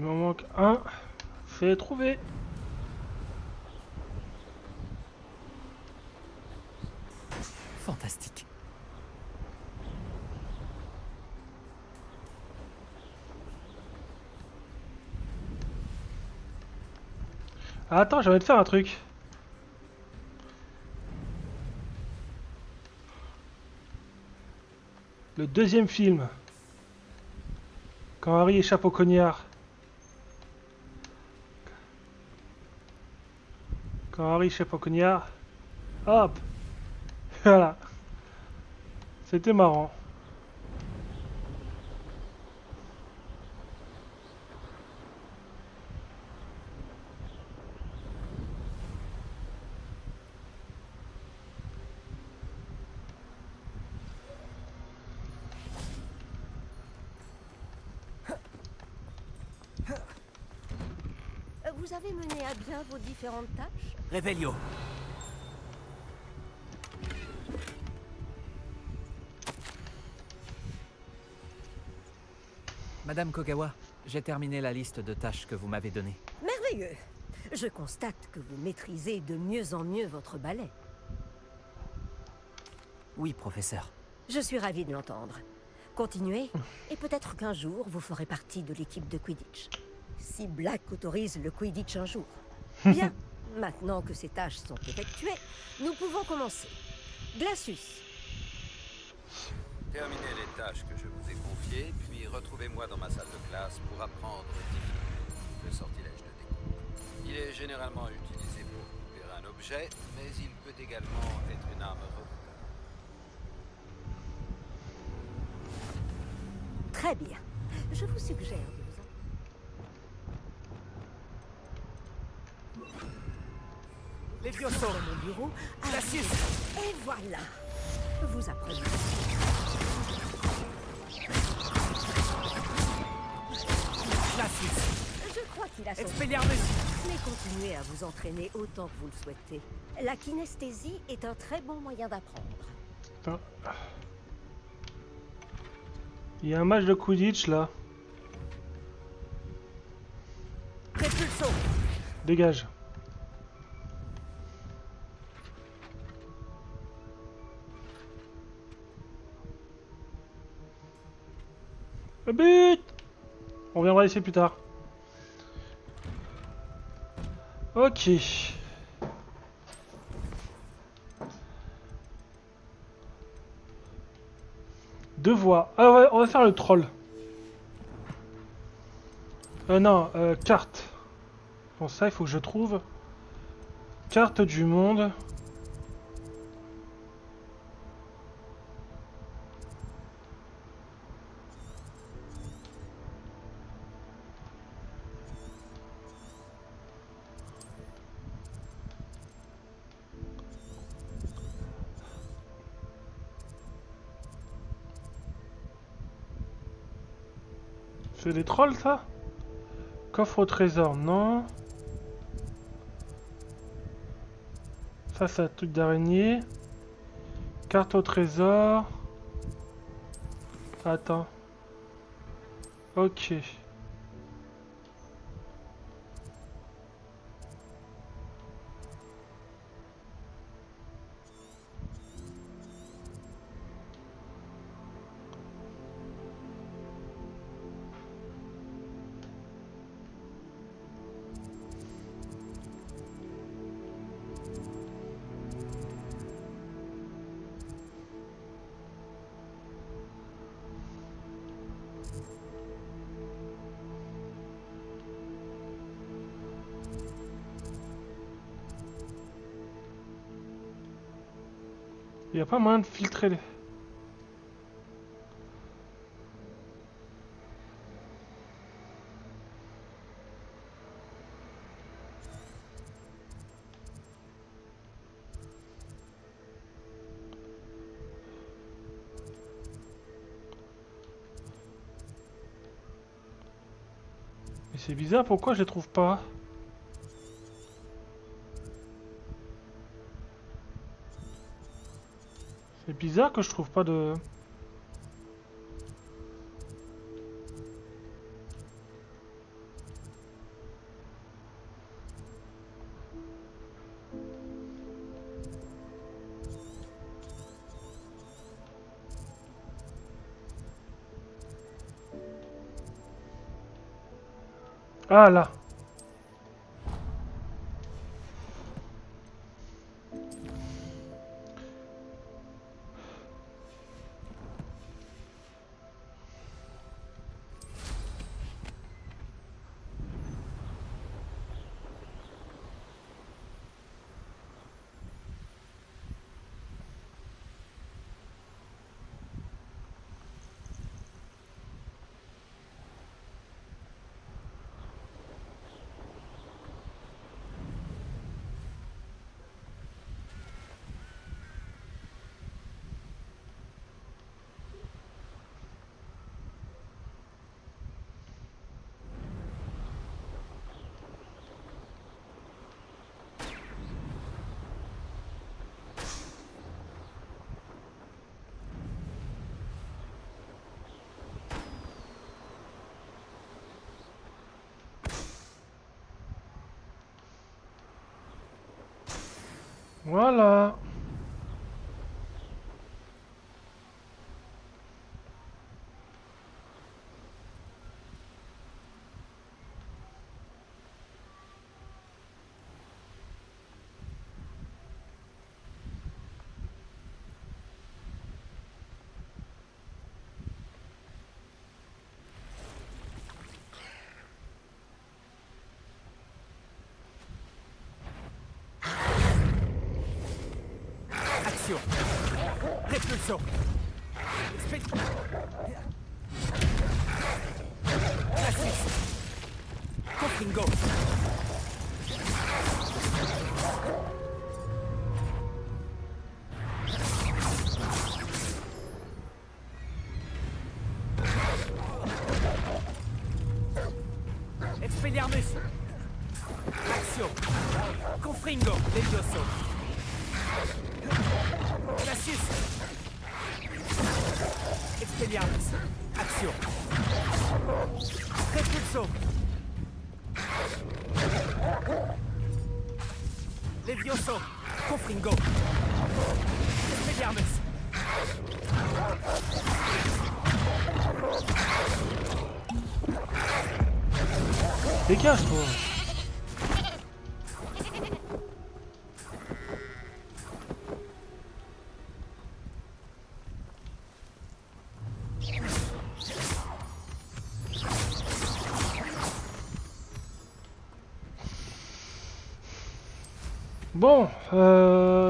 [SPEAKER 1] Il m'en manque un. C'est trouvé.
[SPEAKER 2] Fantastique.
[SPEAKER 1] Ah, attends, j'ai envie de faire un truc. Le deuxième film. Quand Harry échappe au cognard. Quand Harry échappe au cognard. Hop. Voilà. C'était marrant.
[SPEAKER 5] Vous avez mené à bien vos différentes tâches?
[SPEAKER 2] Revelio. Madame Kogawa, j'ai terminé la liste de tâches que vous m'avez donnée.
[SPEAKER 5] Merveilleux. Je constate que vous maîtrisez de mieux en mieux votre ballet.
[SPEAKER 2] Oui, professeur.
[SPEAKER 5] Je suis ravie de l'entendre. Continuez, et peut-être qu'un jour, vous ferez partie de l'équipe de Quidditch. Si Black autorise le Quidditch un jour. Bien, maintenant que ces tâches sont effectuées, nous pouvons commencer. Glacius.
[SPEAKER 15] Terminez les tâches que je vous ai confiées, puis retrouvez-moi dans ma salle de classe pour apprendre difficilement le sortilège de découpe. Il est généralement utilisé pour couper un objet, mais il peut également être une arme redoutable.
[SPEAKER 5] Très bien. Je vous suggère de vous
[SPEAKER 9] Les vieux
[SPEAKER 5] dans mon bureau.
[SPEAKER 9] Glacius.
[SPEAKER 5] Et voilà. Vous apprenez. Je crois qu'il a son...
[SPEAKER 9] Expelliarmus.
[SPEAKER 5] Mais continuez à vous entraîner autant que vous le souhaitez. La kinesthésie est un très bon moyen d'apprendre.
[SPEAKER 1] Putain. Il y a un match de Quidditch là.
[SPEAKER 5] Répulsion.
[SPEAKER 1] Dégage. Le but. On viendra ici plus tard. Ok. Deux voix. Ah ouais, on va faire le troll. Non, carte. Bon, ça, il faut que je trouve. Carte du monde. C'est des trolls, ça? Coffre au trésor, non. Ça, c'est un truc d'araignée. Carte au trésor. Attends. Ok. Il n'y a pas moyen de filtrer les... Mais c'est bizarre, pourquoi je les trouve pas? C'est bizarre que je trouve pas de... Ah là. Voilà.
[SPEAKER 9] Action. Répulsion. Glacius. Confringo. Expelliarmus. Action. Confringo. Levioso. Glacius. Expelliarmus. Action. Repulso. Levioso. Confringo. Expelliarmus.
[SPEAKER 1] Dégage-toi. Bon,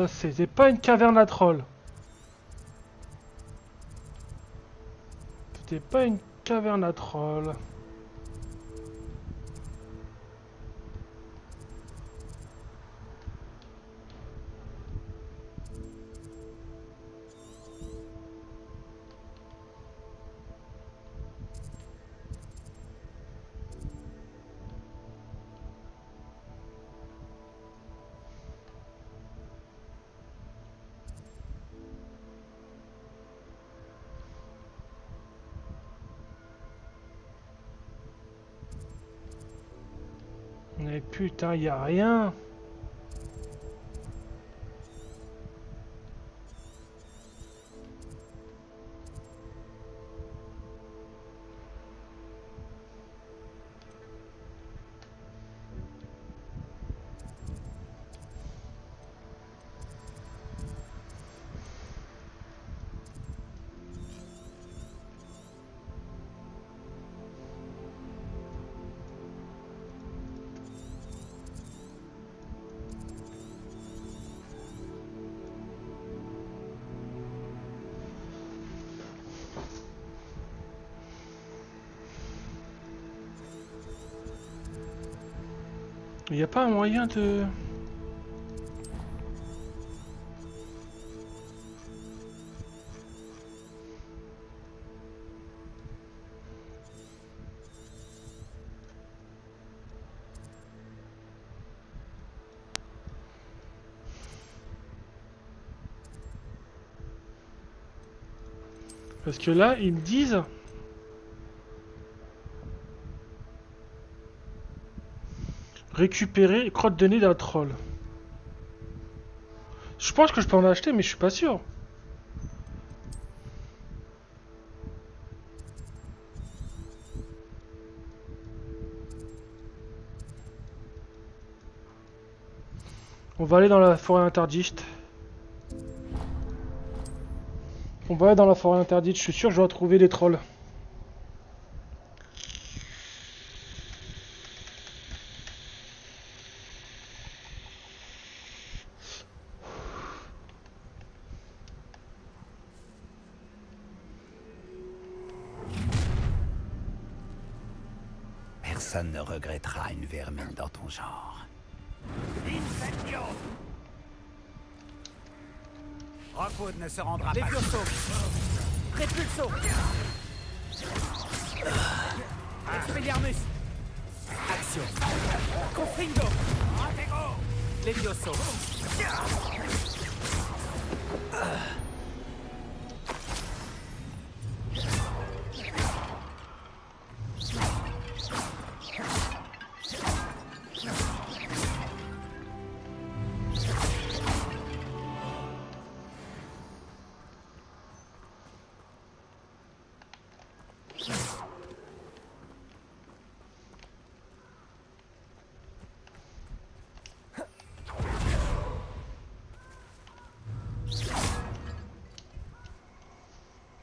[SPEAKER 1] c'était pas une caverne à trolls. C'était pas une caverne à trolls. Mais putain, y a rien. Il n'y a pas un moyen de... Parce que là, ils me disent... Récupérer crotte de nez d'un troll. Je pense que je peux en acheter, mais je suis pas sûr. On va aller dans la forêt interdite. On va aller dans la forêt interdite, je suis sûr que je vais trouver des trolls.
[SPEAKER 14] Personne ne regrettera une vermine dans ton genre.
[SPEAKER 7] Incendio! Rockwood ne se rendra pas.
[SPEAKER 9] Levioso! Repulso! Expelliarmus! Action! Confringo! Levioso!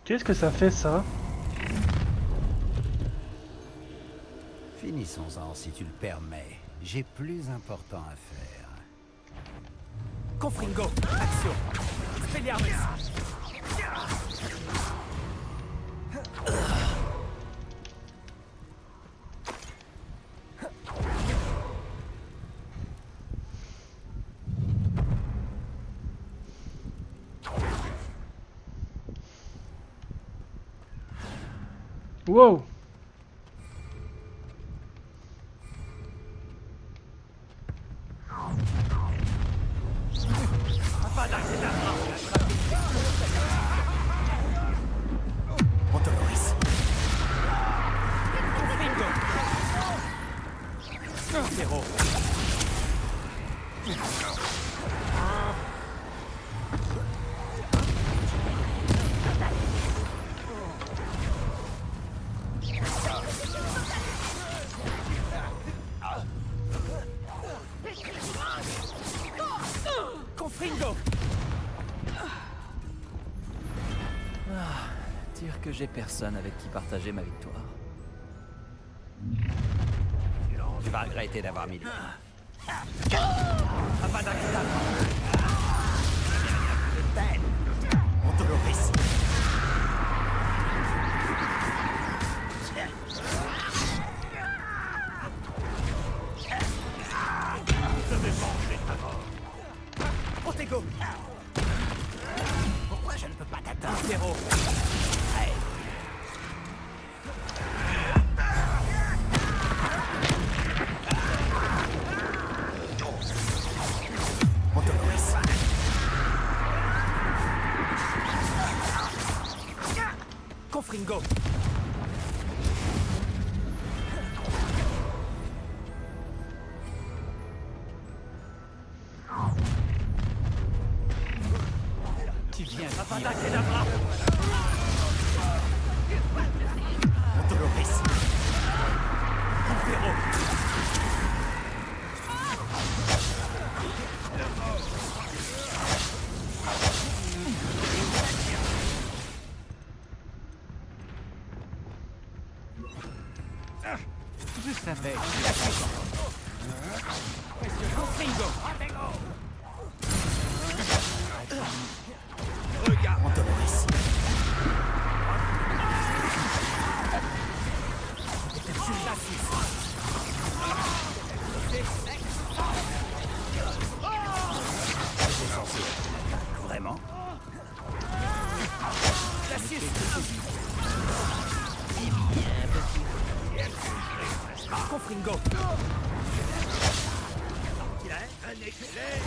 [SPEAKER 1] Qu'est-ce que ça fait ça?
[SPEAKER 14] Finissons-en si tu le permets. J'ai plus important à faire.
[SPEAKER 9] Confringo! Action! Expelliarmus!
[SPEAKER 1] Wow!
[SPEAKER 9] Montoloris! Zéro! Confringo!
[SPEAKER 2] Dire que j'ai personne avec qui partager ma victoire.
[SPEAKER 15] Tu vas regretter d'avoir mis
[SPEAKER 9] Montoloris! Protego! Pourquoi je ne peux pas t'atteindre? Zéro! Hey. Montoloris! Confringo! Tu viens Avada Kedavra! Montoloris! Impero! Je savais. Confringo! Regarde! Montoloris!
[SPEAKER 14] Vraiment?
[SPEAKER 9] Confringo!
[SPEAKER 8] Il a un éclair!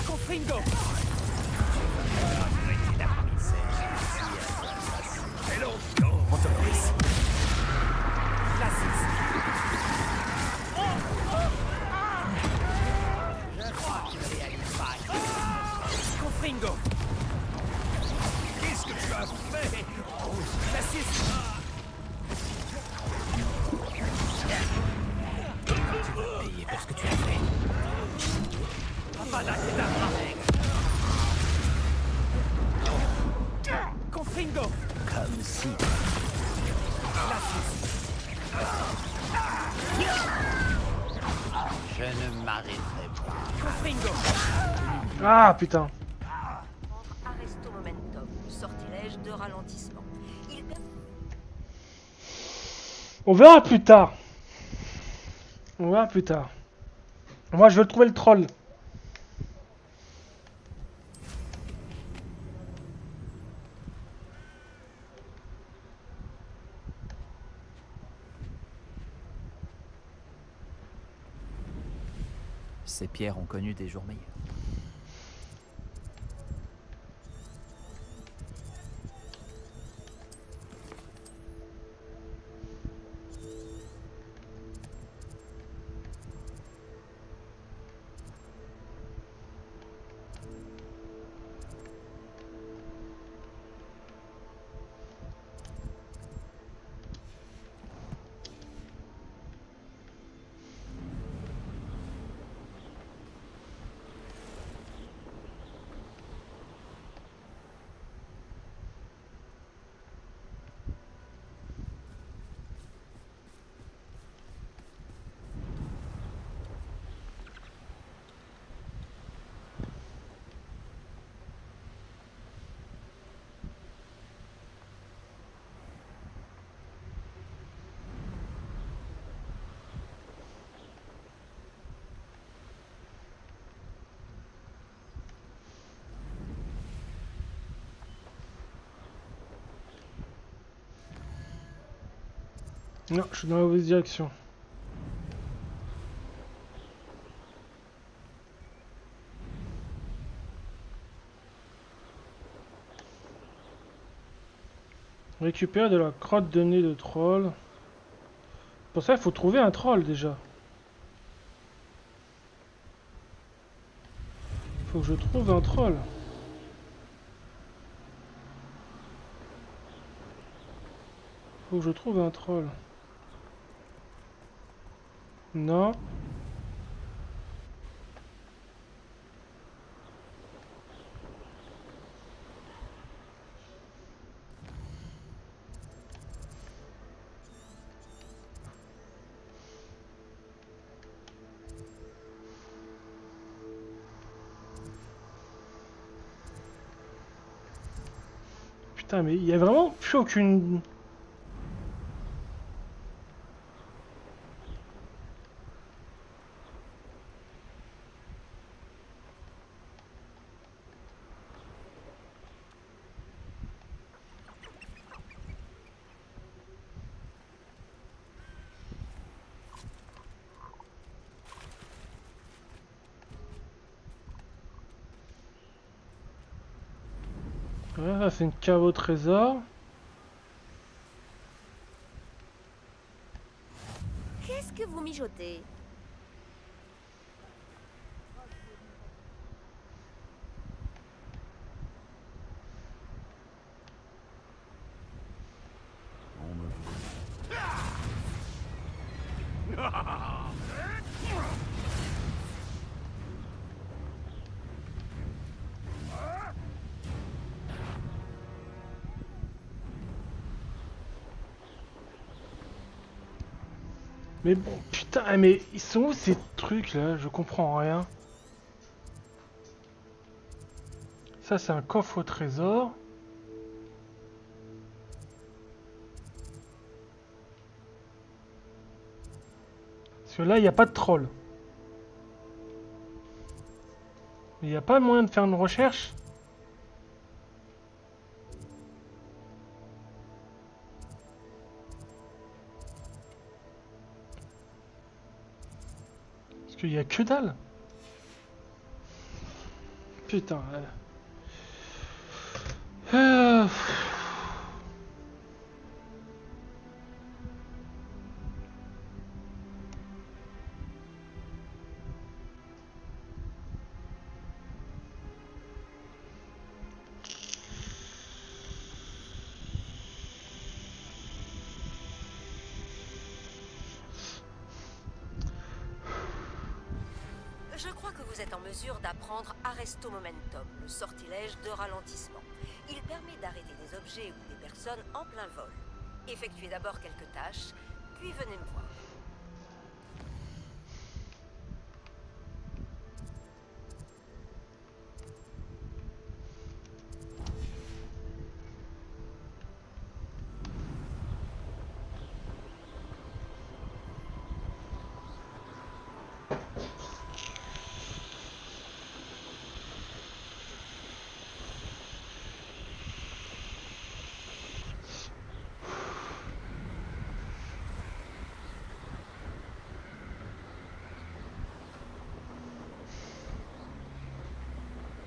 [SPEAKER 9] Confringo!
[SPEAKER 14] Montoloris!
[SPEAKER 9] Glacis! Confringo!
[SPEAKER 8] Qu'est-ce que tu as fait?
[SPEAKER 9] Glacis! Confringo.
[SPEAKER 7] Comme si... Je ne m'arrêterai pas.
[SPEAKER 9] Confringo.
[SPEAKER 1] Ah putain.
[SPEAKER 5] Arresto momentum, sortilège de ralentissement. Il
[SPEAKER 1] On verra plus tard. On verra plus tard. Moi je veux trouver le troll.
[SPEAKER 2] Ces pierres ont connu des jours meilleurs. Non, je suis dans la mauvaise direction. Récupérer de la crotte de nez de troll. Pour ça, il faut trouver un troll déjà. Faut que je trouve un troll. Faut que je trouve un troll. Non. Putain, mais il y a vraiment plus aucune... Voilà, c'est une cave au trésor.
[SPEAKER 5] Qu'est-ce que vous mijotez?
[SPEAKER 1] Mais bon, putain, mais ils sont où ces trucs là? Je comprends rien. Ça, c'est un coffre au trésor. Parce que là, il n'y a pas de troll. Il n'y a pas moyen de faire une recherche? Parce qu'il n'y a que dalle. Putain.
[SPEAKER 5] Je crois que vous êtes en mesure d'apprendre Arresto Momentum, le sortilège de ralentissement. Il permet d'arrêter des objets ou des personnes en plein vol. Effectuez d'abord quelques tâches, puis venez me voir.